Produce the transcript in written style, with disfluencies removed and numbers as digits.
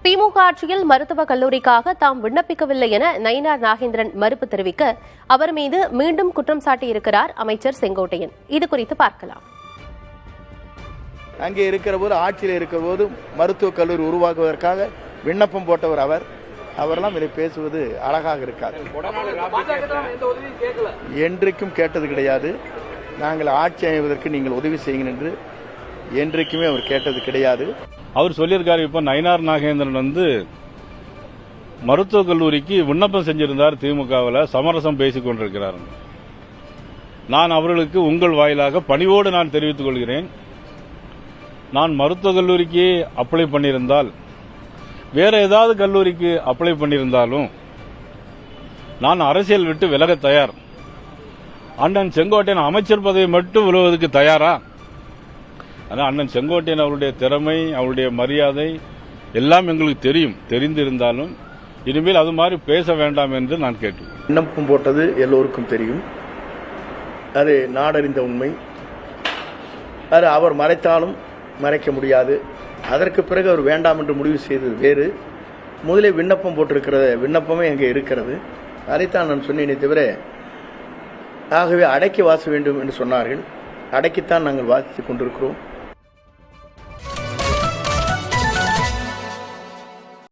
திமுக ஆட்சியில் மருத்துவக் கல்லூரிக்காக தாம் விண்ணப்பிக்கவில்லை என நயினார் நாகேந்திரன் மறுப்பு தெரிவிக்க அவர் மீது மீண்டும் குற்றம் சாட்டியிருக்கிறார் அமைச்சர் செங்கோட்டையன். இதுகுறித்து பார்க்கலாம். அங்கே இருக்கிற போது, ஆட்சியில் இருக்கிற போது மருத்துவக் கல்லூரி உருவாக்குவதற்காக விண்ணப்பம் போட்டவர் அவரெல்லாம் இதை பேசுவது அழகாக இருக்காது. என்றைக்கும் கேட்டது கிடையாது. நாங்கள் ஆட்சி அமைவதற்கு நீங்கள் உதவி செய்யுங்கள் என்று என்றைக்குமே அவர் கேட்டது கிடையாது. அவர் சொல்லியிருக்காரு. இப்ப நயினார் நாகேந்திரன் மருத்துவக் கல்லூரிக்கு விண்ணப்பம் செஞ்சிருந்தார். திமுகவில் சமரசம் பேசிக் கொண்டிருக்கிறார். நான் அவர்களுக்கு உங்கள் வாயிலாக பணிவோடு நான் தெரிவித்துக் கொள்கிறேன். நான் மருத்துவக் கல்லூரிக்கு அப்ளை பண்ணியிருந்தால், வேற ஏதாவது கல்லூரிக்கு அப்ளை பண்ணியிருந்தாலும் நான் அரசியல் விட்டு விலக தயார். அண்ணன் செங்கோட்டையன் அமைச்சர் பதவி மட்டும் விழுவதற்கு தயாரா? அண்ணன் செங்கோட்டையன் அவருடைய திறமை, அவருடைய மரியாதை எல்லாம் எங்களுக்கு தெரியும். தெரிந்திருந்தாலும் இனிமேல் அது மாதிரி பேச வேண்டாம் என்று நான் கேட்டேன். விண்ணப்பம் போட்டது எல்லோருக்கும் தெரியும். அது நாடறிந்த உண்மை. அது அவர் மறைத்தாலும் மறைக்க முடியாது. அதற்கு பிறகு அவர் வேண்டாம் என்று முடிவு செய்தது வேறு. முதலே விண்ணப்பம் போட்டிருக்கிற விண்ணப்பமே அங்கே இருக்கிறது. அதைத்தான் நான் சொன்னேனே தவிர, ஆகவே அடக்கி வாச வேண்டும் என்று சொன்னார்கள். அடக்கித்தான் நாங்கள் வாசித்துக் கொண்டிருக்கிறோம்.